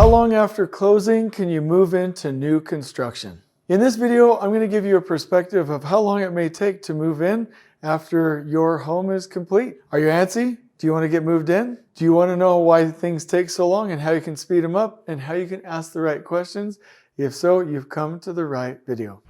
How long after closing can you move into new construction? In this video, I'm going to give you a perspective of how long it may take to move in after your home is complete. Are you antsy? Do you want to get moved in? Do you want to know why things take so long and how you can speed them up and how you can ask the right questions? If so, you've come to the right video.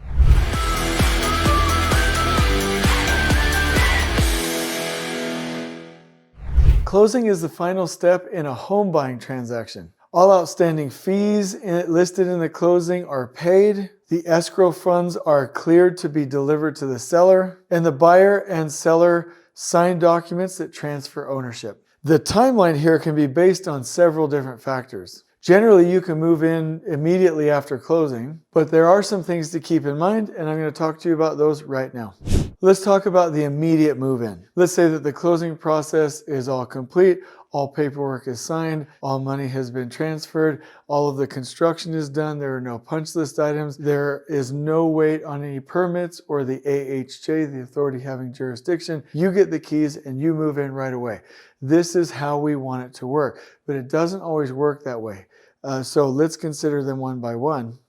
Closing is the final step in a home buying transaction. All outstanding fees listed in the closing are paid. The escrow funds are cleared to be delivered to the seller, and the buyer and seller sign documents that transfer ownership. The timeline here can be based on several different factors. Generally, you can move in immediately after closing, but there are some things to keep in mind, and I'm going to talk to you about those right now. Let's talk about the immediate move-in. Let's say that the closing process is all complete, all paperwork is signed, all money has been transferred, all of the construction is done, there are no punch list items, there is no wait on any permits or the AHJ, the authority having jurisdiction. You get the keys and you move in right away. This is how we want it to work, but it doesn't always work that way. So let's consider them one by one.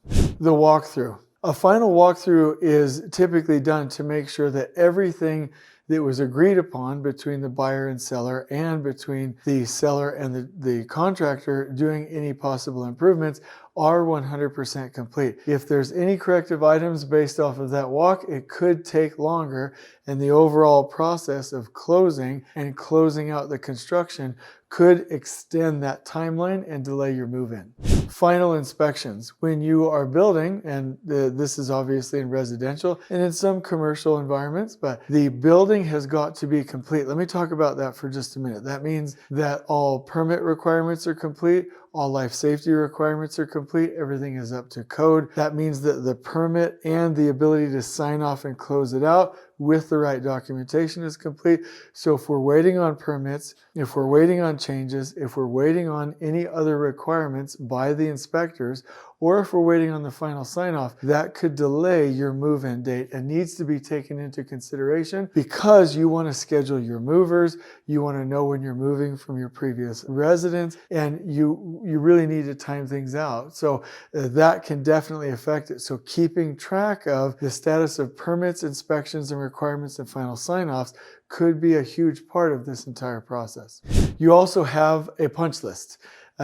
The walkthrough. A final walkthrough is typically done to make sure that everything that was agreed upon between the buyer and seller and between the seller and the contractor doing any possible improvements are 100% complete. If there's any corrective items based off of that walk, it could take longer, and the overall process of closing and closing out the construction could extend that timeline and delay your move-in. Final inspections. When you are building, and this is obviously in residential and in some commercial environments, but the building has got to be complete. Let me talk about that for just a minute. That means that all permit requirements are complete, all life safety requirements are complete, everything is up to code. That means that the permit and the ability to sign off and close it out with the right documentation is complete. So if we're waiting on permits, if we're waiting on changes, if we're waiting on any other requirements by the inspectors, or if we're waiting on the final sign-off, that could delay your move-in date and needs to be taken into consideration because you want to schedule your movers, you want to know when you're moving from your previous residence, and you really need to time things out. So that can definitely affect it. So keeping track of the status of permits, inspections, and requirements and final sign-offs could be a huge part of this entire process. You also have a punch list.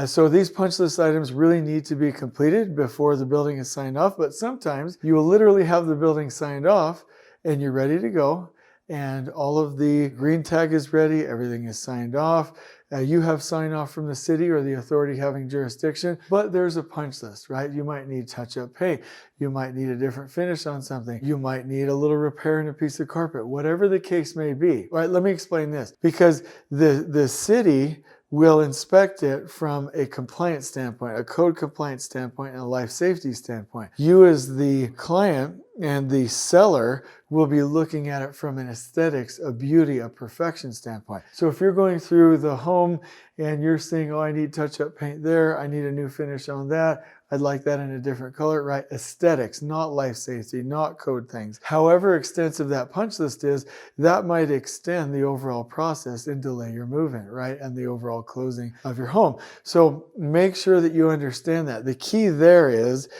So these punch list items really need to be completed before the building is signed off, but sometimes you will literally have the building signed off and you're ready to go, and all of the green tag is ready, everything is signed off. You have sign off from the city or the authority having jurisdiction, but there's a punch list, right? You might need touch-up paint. You might need a different finish on something. You might need a little repair in a piece of carpet, whatever the case may be. Right? Let me explain this. Because the city will inspect it from a compliance standpoint, a code compliance standpoint, and a life safety standpoint. You as the client and the seller will be looking at it from an aesthetics, a beauty, a perfection standpoint. So if you're going through the home and you're seeing, oh, I need touch-up paint there, I need a new finish on that, I'd like that in a different color, right? Aesthetics, not life safety, not code things. However extensive that punch list is, that might extend the overall process and delay your move-in, right? And the overall closing of your home. So make sure that you understand that. The key there is,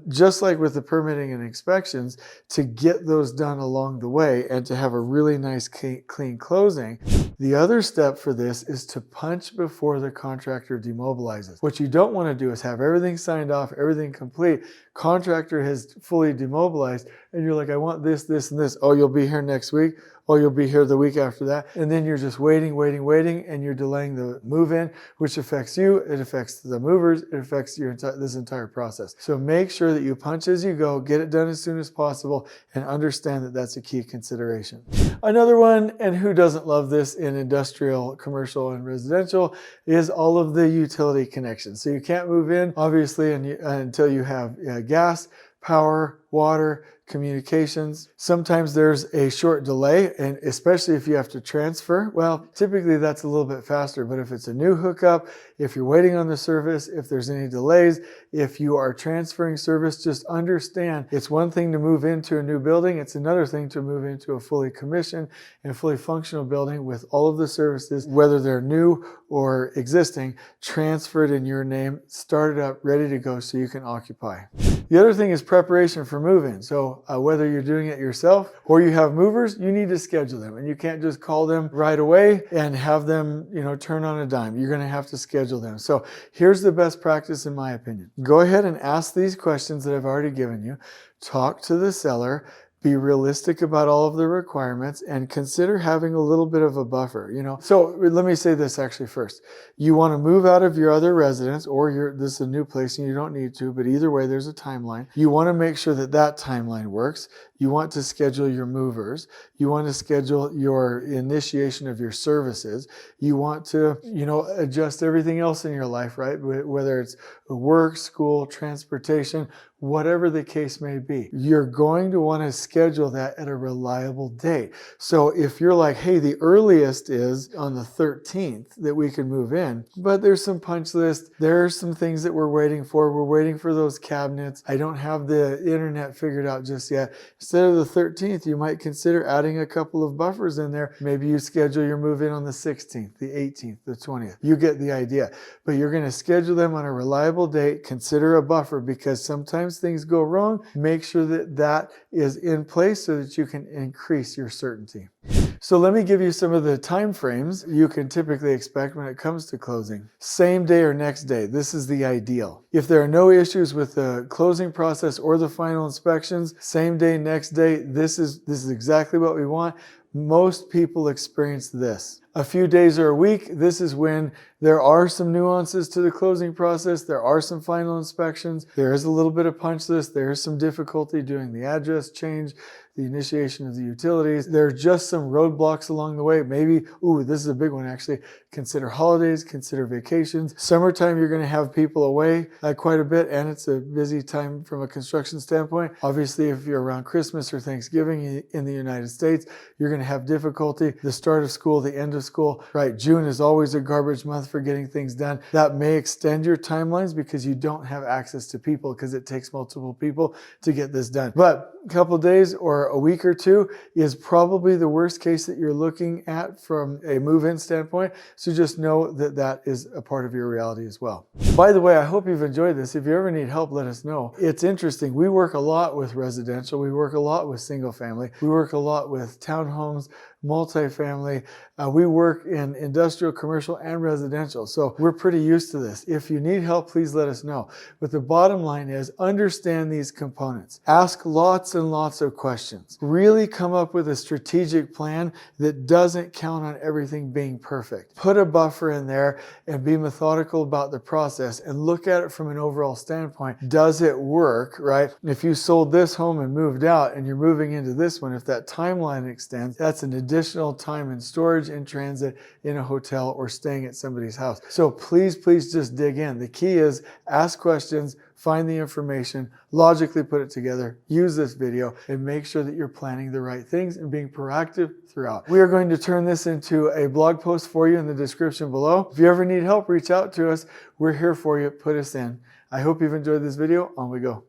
just like with the permitting and inspections, to get those done along the way and to have a really nice clean closing. The other step for this is to punch before the contractor demobilizes. What you don't want to do is have everything signed off, everything complete, contractor has fully demobilized, and you're like, I want this, this, and this. Oh, you'll be here next week. Oh, you'll be here the week after that. And then you're just waiting, and you're delaying the move-in, which affects you, it affects the movers, it affects this entire process. So make sure that you punch as you go, get it done as soon as possible, and understand that that's a key consideration. Another one, and who doesn't love this in industrial, commercial, and residential, is all of the utility connections. So you can't move in, obviously, until you have gas, power, water, communications. Sometimes there's a short delay, and especially if you have to transfer, well, typically that's a little bit faster, but if it's a new hookup, if you're waiting on the service, if there's any delays, if you are transferring service, just understand it's one thing to move into a new building, it's another thing to move into a fully commissioned and fully functional building with all of the services, whether they're new or existing, transferred in your name, started up, ready to go so you can occupy. The other thing is preparation for move-in. So whether you're doing it yourself or you have movers, you need to schedule them, and you can't just call them right away and have them, turn on a dime. You're going to have to schedule them. So here's the best practice in my opinion. Go ahead and ask these questions that I've already given you. Talk to the seller. Be realistic about all of the requirements and consider having a little bit of a buffer, So let me say this actually first. You want to move out of your other residence, or this is a new place and you don't need to, but either way, there's a timeline. You want to make sure that that timeline works. You want to schedule your movers. You want to schedule your initiation of your services. You want to, adjust everything else in your life, right? Whether it's work, school, transportation, whatever the case may be. You're going to want to schedule that at a reliable date. So if you're like, hey, the earliest is on the 13th that we can move in, but there's some punch list, there are some things that we're waiting for. We're waiting for those cabinets. I don't have the internet figured out just yet. Instead of the 13th, you might consider adding a couple of buffers in there. Maybe you schedule your move in on the 16th, the 18th, the 20th. You get the idea. But you're going to schedule them on a reliable date. Consider a buffer, because sometimes things go wrong. Make sure that that is in place so that you can increase your certainty. So let me give you some of the time frames you can typically expect when it comes to closing. Same day or next day. This is the ideal. If there are no issues with the closing process or the final inspections, same day, next day, this is exactly what we want. Most people experience this. A few days or a week, this is when there are some nuances to the closing process. There are some final inspections. There is a little bit of punch list. There is some difficulty doing the address change, the initiation of the utilities. There are just some roadblocks along the way. Maybe, this is a big one actually. Consider holidays, consider vacations. Summertime, you're going to have people away quite a bit, and it's a busy time from a construction standpoint. Obviously, if you're around Christmas or Thanksgiving in the United States, you're going to have difficulty. The start of school, the end of school, right? June is always a garbage month for getting things done. That may extend your timelines because you don't have access to people, because it takes multiple people to get this done. But a couple days or a week or two is probably the worst case that you're looking at from a move-in standpoint. So just know that that is a part of your reality as well. By the way, I hope you've enjoyed this. If you ever need help, let us know. It's interesting. We work a lot with residential. We work a lot with single family. We work a lot with townhomes, multifamily. We work in industrial, commercial, and residential. So we're pretty used to this. If you need help, please let us know. But the bottom line is, understand these components. Ask lots and lots of questions. Really come up with a strategic plan that doesn't count on everything being perfect. Put a buffer in there and be methodical about the process and look at it from an overall standpoint. Does it work, right? If you sold this home and moved out and you're moving into this one, if that timeline extends, that's an additional time in storage, in transit, in a hotel, or staying at somebody's house. So please just dig in. The key is ask questions, find the information, logically put it together, use this video, and make sure that you're planning the right things and being proactive throughout. We are going to turn this into a blog post for you in the description below. If you ever need help, reach out to us. We're here for you. Put us in. I hope you've enjoyed this video. On we go.